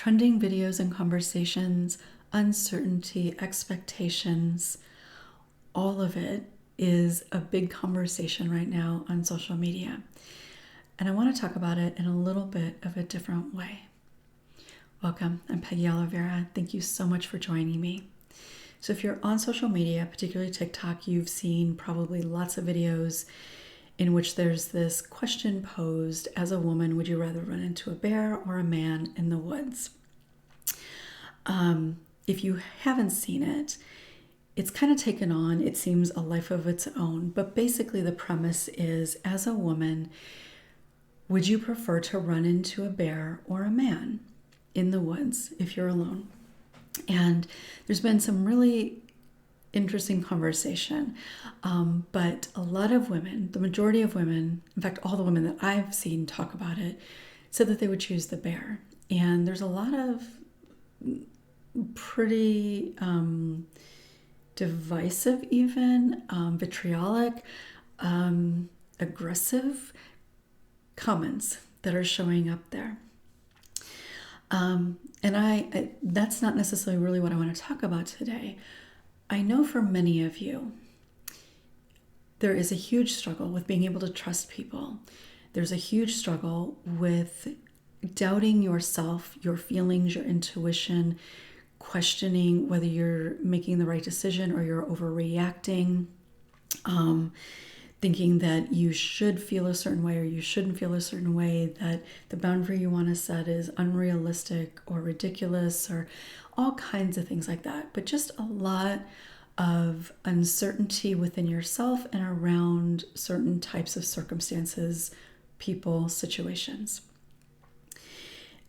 trending videos and conversations, uncertainty, expectations, all of it is a big conversation right now on social media. And I want to talk about it in a little bit of a different way. Welcome, I'm Peggy Oliveira. Thank you so much for joining me. So if you're on social media, particularly TikTok, you've seen probably lots of videos in which there's this question posed: as a woman, would you rather run into a bear or a man in the woods? If you haven't seen it, it's kind of taken on, it seems, a life of its own. But basically the premise is, as a woman, would you prefer to run into a bear or a man in the woods if you're alone? And there's been some really interesting conversation. But a lot of women, the majority of women, in fact, all the women that I've seen talk about it, said that they would choose the bear. And there's a lot of pretty divisive, even vitriolic, aggressive comments that are showing up there. And I that's not necessarily really what I want to talk about today. I know for many of you, there is a huge struggle with being able to trust people. There's a huge struggle with doubting yourself, your feelings, your intuition, questioning whether you're making the right decision or you're overreacting, thinking that you should feel a certain way or you shouldn't feel a certain way, that the boundary you want to set is unrealistic or ridiculous, or all kinds of things like that. But just a lot of uncertainty within yourself and around certain types of circumstances, people, situations.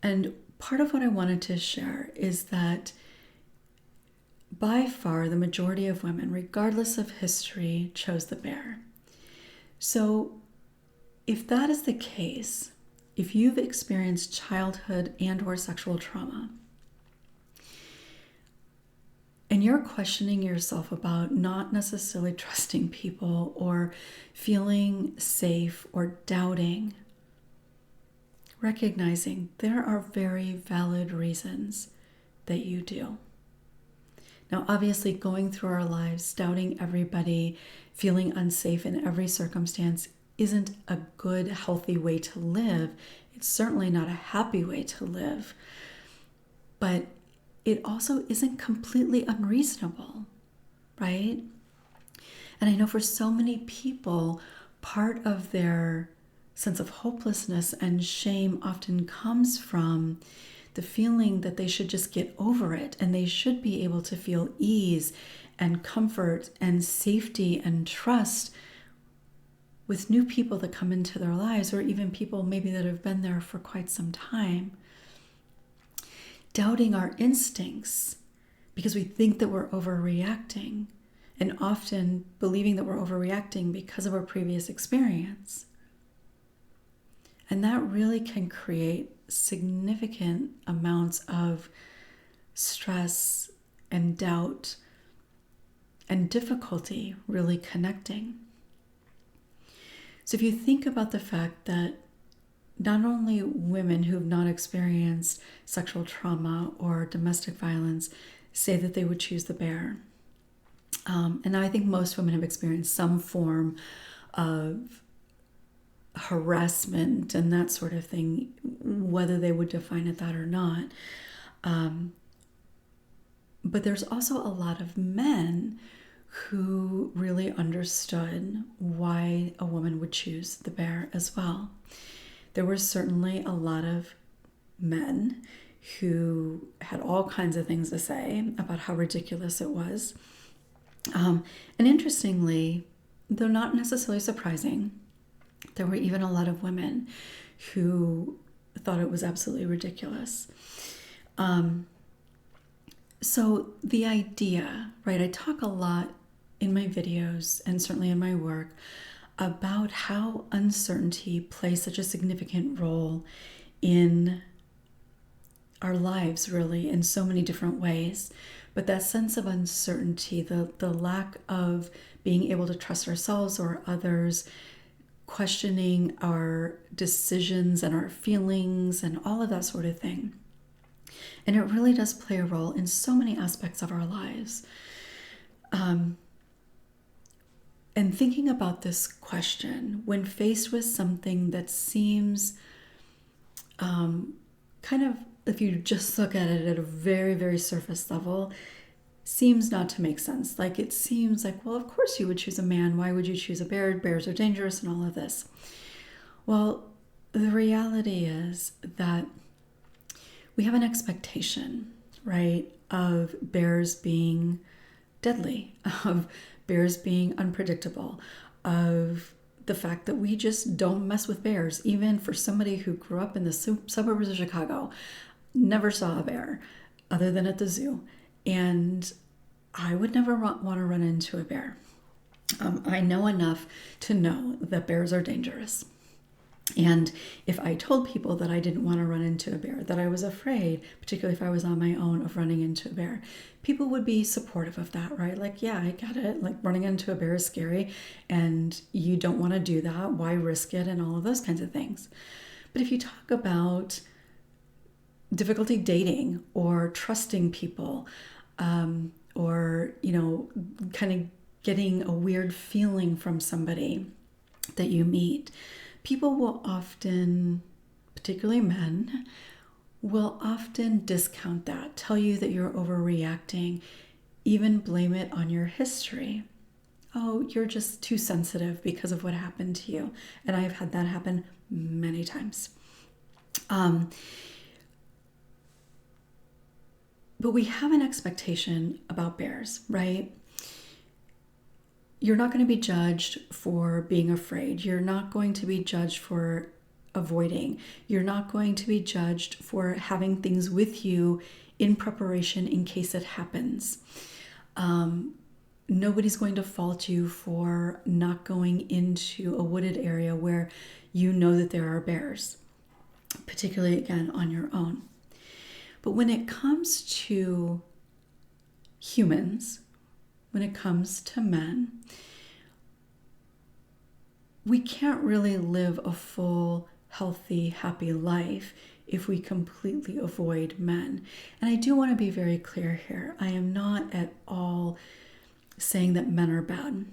And part of what I wanted to share is that by far the majority of women, regardless of history, chose the bear. So if that is the case, if you've experienced childhood and or sexual trauma, and you're questioning yourself about not necessarily trusting people or feeling safe or doubting, recognizing there are very valid reasons that you do. Now, obviously, going through our lives, doubting everybody, feeling unsafe in every circumstance isn't a good, healthy way to live. It's certainly not a happy way to live. But it also isn't completely unreasonable, right? And I know for so many people, part of their sense of hopelessness and shame often comes from the feeling that they should just get over it and they should be able to feel ease and comfort and safety and trust with new people that come into their lives, or even people maybe that have been there for quite some time. Doubting our instincts because we think that we're overreacting, and often believing that we're overreacting because of our previous experience. And that really can create significant amounts of stress and doubt and difficulty really connecting. So if you think about the fact that not only women who've not experienced sexual trauma or domestic violence say that they would choose the bear, and I think most women have experienced some form of harassment and that sort of thing, whether they would define it that or not. But there's also a lot of men who really understood why a woman would choose the bear as well. There were certainly a lot of men who had all kinds of things to say about how ridiculous it was. And interestingly, though not necessarily surprising, there were even a lot of women who thought it was absolutely ridiculous. So the idea, right, I talk a lot in my videos and certainly in my work about how uncertainty plays such a significant role in our lives, really, in so many different ways. But that sense of uncertainty, the lack of being able to trust ourselves or others, questioning our decisions and our feelings and all of that sort of thing, And it really does play a role in so many aspects of our lives. And thinking about this question, when faced with something that seems kind of, if you just look at it at a very, very surface level, seems not to make sense. Like it seems like, well, of course you would choose a man. Why would you choose a bear? Bears are dangerous and all of this. Well, the reality is that we have an expectation, right, of bears being deadly, of bears being unpredictable, of the fact that we just don't mess with bears. Even for somebody who grew up in the suburbs of Chicago, never saw a bear other than at the zoo. And I would never want to run into a bear. I know enough to know that bears are dangerous. And if I told people that I didn't want to run into a bear, that I was afraid, particularly if I was on my own, of running into a bear, people would be supportive of that, right? Like, yeah, I get it. Like running into a bear is scary and you don't want to do that. Why risk it? And all of those kinds of things. But if you talk about difficulty dating or trusting people, or, kind of getting a weird feeling from somebody that you meet, people will often, particularly men, will often discount that, tell you that you're overreacting, even blame it on your history. Oh, you're just too sensitive because of what happened to you. And I've had that happen many times. But we have an expectation about bears, right? You're not going to be judged for being afraid. You're not going to be judged for avoiding. You're not going to be judged for having things with you in preparation in case it happens. Nobody's going to fault you for not going into a wooded area where you know that there are bears, particularly, again, on your own. But when it comes to humans, when it comes to men, we can't really live a full, healthy, happy life if we completely avoid men. And I do want to be very clear here. I am not at all saying that men are bad.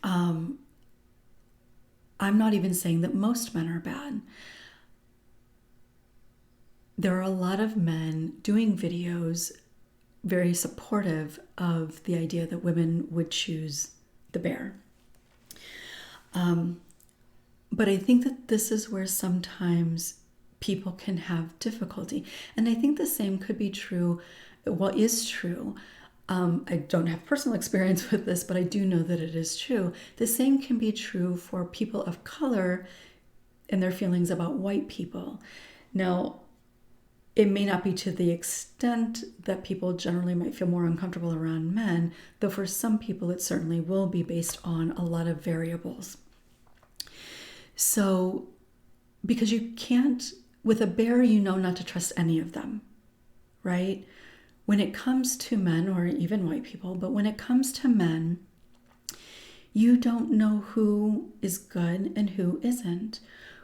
I'm not even saying that most men are bad. There are a lot of men doing videos very supportive of the idea that women would choose the bear. But I think that this is where sometimes people can have difficulty. And I think the same could be true, is true. I don't have personal experience with this, but I do know that it is true. The same can be true for people of color and their feelings about white people. Now, it may not be to the extent that people generally might feel more uncomfortable around men, though for some people it certainly will be based on a lot of variables. So, because you can't, with a bear, you know not to trust any of them, right? When it comes to men, or even white people, but when it comes to men, you don't know who is good and who isn't,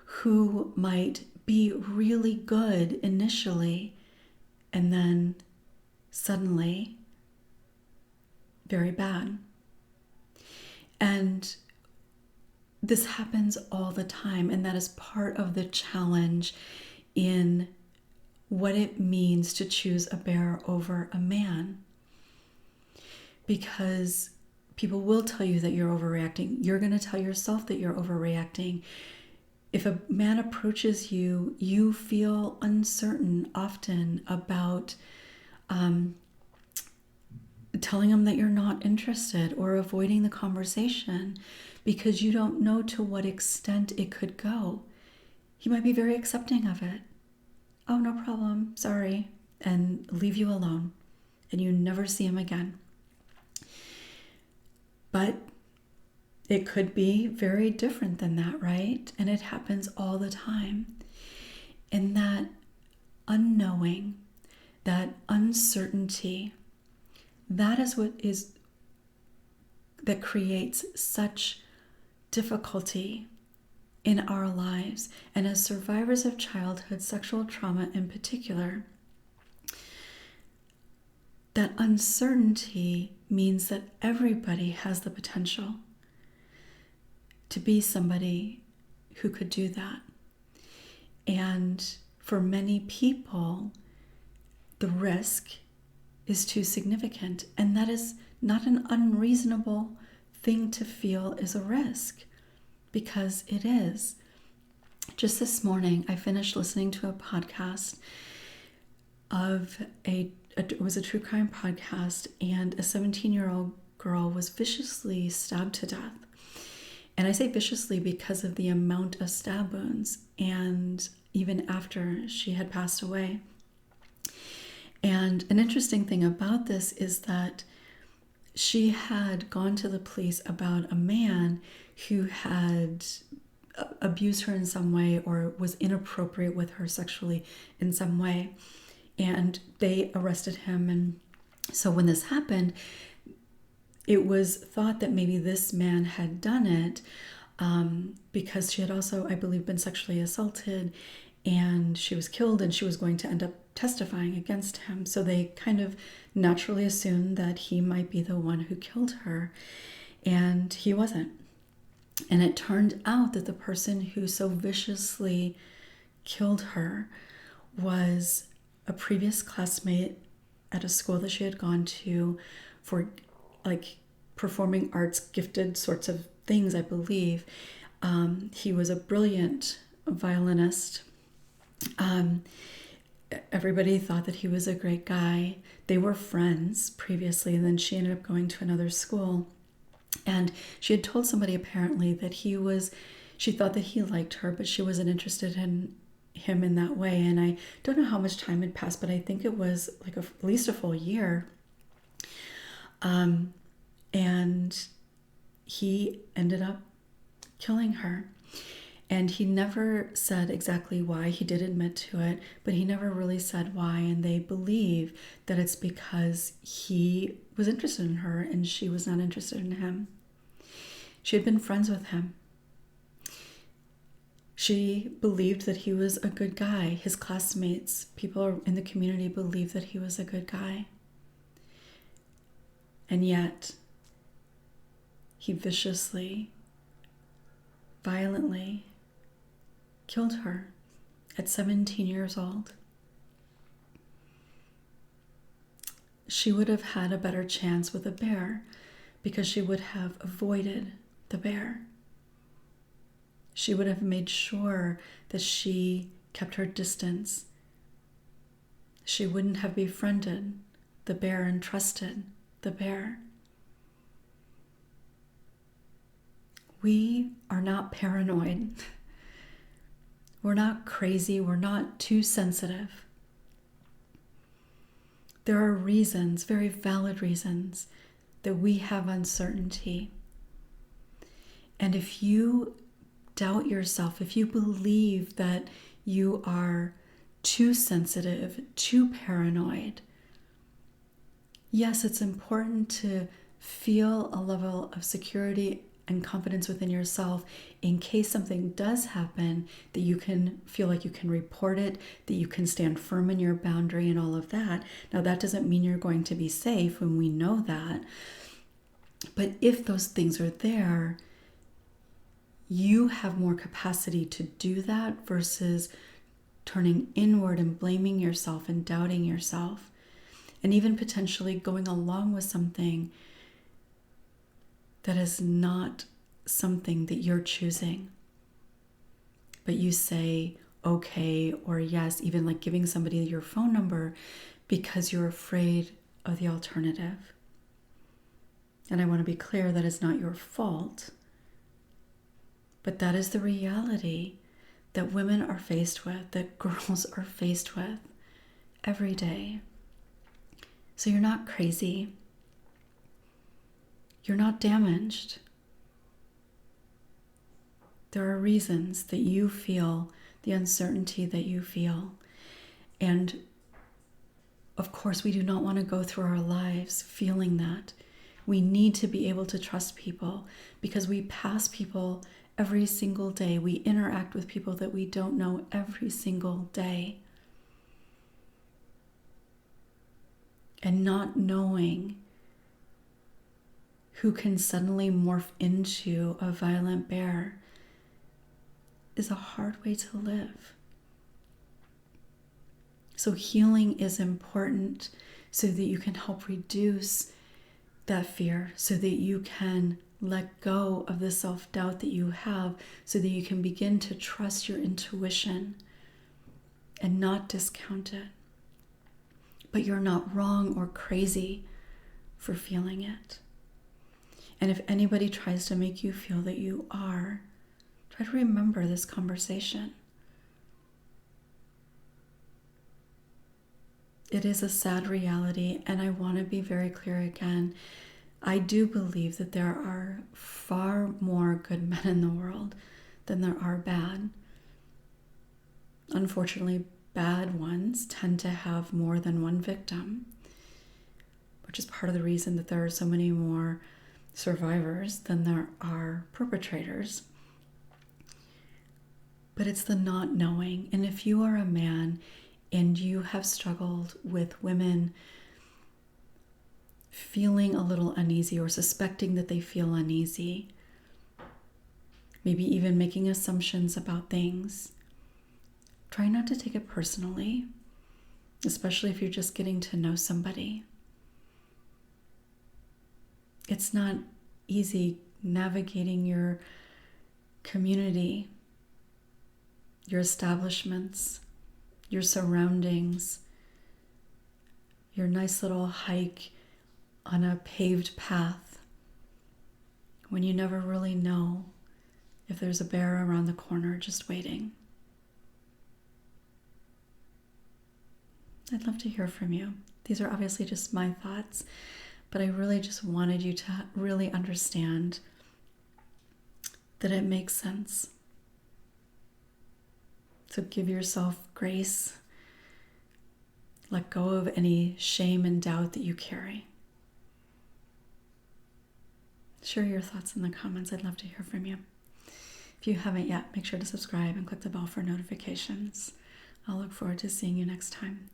who might be really good initially and then suddenly very bad. And this happens all the time, and that is part of the challenge in what it means to choose a bear over a man. Because people will tell you that you're overreacting. You're going to tell yourself that you're overreacting. If a man approaches you, you feel uncertain often about telling him that you're not interested or avoiding the conversation because you don't know to what extent it could go. He might be very accepting of it. Oh, no problem, sorry, and leave you alone, and you never see him again. But it could be very different than that, right? And it happens all the time. And that unknowing, that uncertainty, that is what that creates such difficulty in our lives. And as survivors of childhood sexual trauma in particular, that uncertainty means that everybody has the potential to be somebody who could do that. And for many people, the risk is too significant. And that is not an unreasonable thing to feel is a risk, because it is. Just this morning, I finished listening to a podcast of it was a true crime podcast, and a 17-year-old girl was viciously stabbed to death. And I say viciously because of the amount of stab wounds, and even after she had passed away. And an interesting thing about this is that she had gone to the police about a man who had abused her in some way or was inappropriate with her sexually in some way. And they arrested him. And so when this happened, it was thought that maybe this man had done it because she had also, I believe, been sexually assaulted, and she was killed, and she was going to end up testifying against him. So they kind of naturally assumed that he might be the one who killed her, and he wasn't. And it turned out that the person who so viciously killed her was a previous classmate at a school that she had gone to for like performing arts, gifted sorts of things, I believe. He was a brilliant violinist. Everybody thought that he was a great guy. They were friends previously, and then she ended up going to another school. And she had told somebody apparently that she thought that he liked her, but she wasn't interested in him in that way. And I don't know how much time had passed, but I think it was like at least a full year. And he ended up killing her. And he never said exactly why. He did admit to it, but he never really said why. And they believe that it's because he was interested in her and she was not interested in him. She had been friends with him. She believed that he was a good guy. His classmates, people in the community believed that he was a good guy. And yet, he viciously, violently killed her at 17 years old. She would have had a better chance with a bear because she would have avoided the bear. She would have made sure that she kept her distance. She wouldn't have befriended the bear and trusted the bear. We are not paranoid. We're not crazy. We're not too sensitive. There are reasons, very valid reasons, that we have uncertainty. And if you doubt yourself, if you believe that you are too sensitive, too paranoid, yes, it's important to feel a level of security and confidence within yourself in case something does happen, that you can feel like you can report it, that you can stand firm in your boundary and all of that. Now, that doesn't mean you're going to be safe, and we know that. But if those things are there, you have more capacity to do that versus turning inward and blaming yourself and doubting yourself, and even potentially going along with something that is not something that you're choosing. But you say okay or yes, even like giving somebody your phone number because you're afraid of the alternative. And I want to be clear that it's not your fault, but that is the reality that women are faced with, that girls are faced with every day. So you're not crazy. You're not damaged. There are reasons that you feel the uncertainty that you feel. And of course, we do not want to go through our lives feeling that. We need to be able to trust people because we pass people every single day. We interact with people that we don't know every single day. and not knowing who can suddenly morph into a violent bear is a hard way to live. So healing is important so that you can help reduce that fear, so that you can let go of the self-doubt that you have, so that you can begin to trust your intuition and not discount it. But you're not wrong or crazy for feeling it. And if anybody tries to make you feel that you are, try to remember this conversation. It is a sad reality, and I want to be very clear again. I do believe that there are far more good men in the world than there are bad. Unfortunately, bad ones tend to have more than one victim, which is part of the reason that there are so many more survivors than there are perpetrators. But it's the not knowing. And if you are a man and you have struggled with women feeling a little uneasy or suspecting that they feel uneasy, maybe even making assumptions about things, try not to take it personally, especially if you're just getting to know somebody. It's not easy navigating your community, your establishments, your surroundings, your nice little hike on a paved path when you never really know if there's a bear around the corner just waiting. I'd love to hear from you. These are obviously just my thoughts, but I really just wanted you to really understand that it makes sense. So give yourself grace. Let go of any shame and doubt that you carry. Share your thoughts in the comments. I'd love to hear from you. If you haven't yet, make sure to subscribe and click the bell for notifications. I'll look forward to seeing you next time.